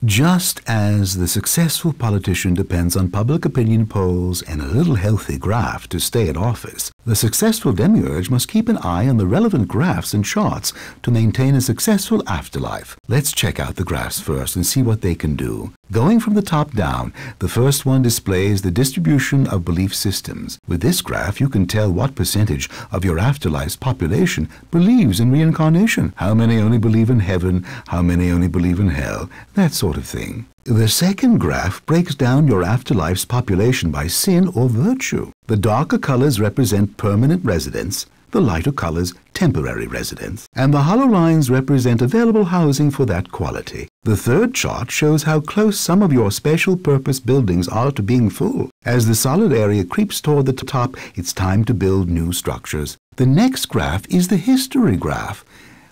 Just as the successful politician depends on public opinion polls and a little healthy graft to stay in office, the successful demiurge must keep an eye on the relevant graphs and charts to maintain a successful afterlife. Let's check out the graphs first and see what they can do. Going from the top down, the first one displays the distribution of belief systems. With this graph, you can tell what percentage of your afterlife's population believes in reincarnation, how many only believe in heaven, how many only believe in hell, that sort of thing. The second graph breaks down your afterlife's population by sin or virtue. The darker colors represent permanent residents, the lighter colors temporary residents, and the hollow lines represent available housing for that quality. The third chart shows how close some of your special purpose buildings are to being full. As the solid area creeps toward the top, it's time to build new structures. The next graph is the history graph,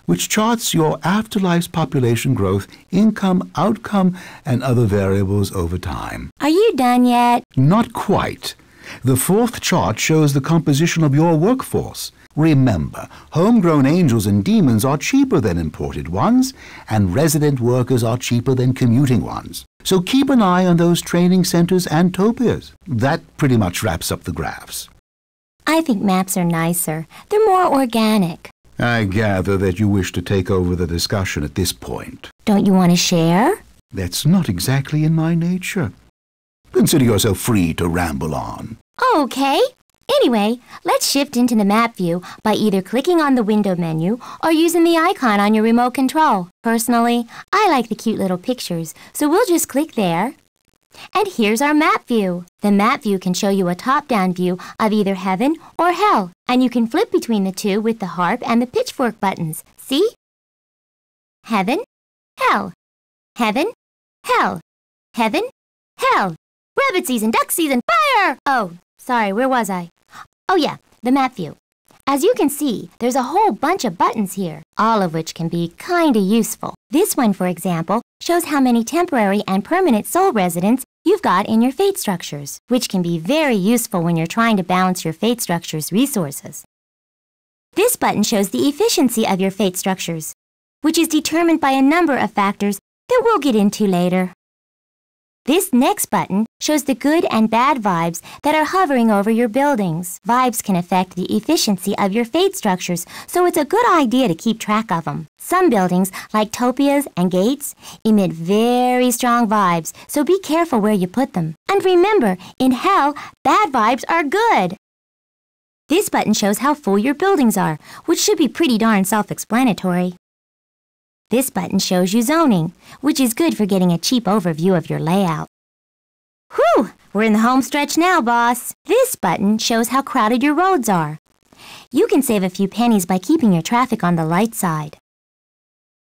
which charts your afterlife's population growth, income, outcome, and other variables over time. Are you done yet? Not quite. The fourth chart shows the composition of your workforce. Remember, homegrown angels and demons are cheaper than imported ones, and resident workers are cheaper than commuting ones. So keep an eye on those training centers and topias. That pretty much wraps up the graphs. I think maps are nicer. They're more organic. I gather that you wish to take over the discussion at this point. Don't you want to share? That's not exactly in my nature. Consider yourself free to ramble on. Okay. Anyway, let's shift into the map view by either clicking on the window menu or using the icon on your remote control. Personally, I like the cute little pictures, so we'll just click there. And here's our map view. The map view can show you a top-down view of either heaven or hell, and you can flip between the two with the harp and the pitchfork buttons. See? Heaven, hell. Heaven, hell. Heaven, hell. Rabbit season, duck season, fire! Oh, sorry, where was I? Oh yeah, the map view. As you can see, there's a whole bunch of buttons here, all of which can be kinda useful. This one, for example, shows how many temporary and permanent soul residents you've got in your fate structures, which can be very useful when you're trying to balance your fate structure's resources. This button shows the efficiency of your fate structures, which is determined by a number of factors that we'll get into later. This next button shows the good and bad vibes that are hovering over your buildings. Vibes can affect the efficiency of your fate structures, so it's a good idea to keep track of them. Some buildings, like topias and gates, emit very strong vibes, so be careful where you put them. And remember, in hell, bad vibes are good. This button shows how full your buildings are, which should be pretty darn self-explanatory. This button shows you zoning, which is good for getting a cheap overview of your layout. Whew! We're in the home stretch now, boss. This button shows how crowded your roads are. You can save a few pennies by keeping your traffic on the light side.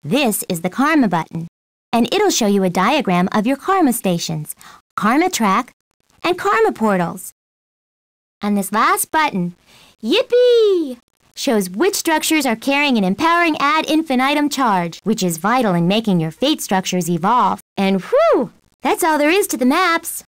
This is the karma button, and it'll show you a diagram of your karma stations, karma track, and karma portals. And this last button, yippee! Shows which structures are carrying an empowering ad infinitum charge, which is vital in making your fate structures evolve. And whew! That's all there is to the maps.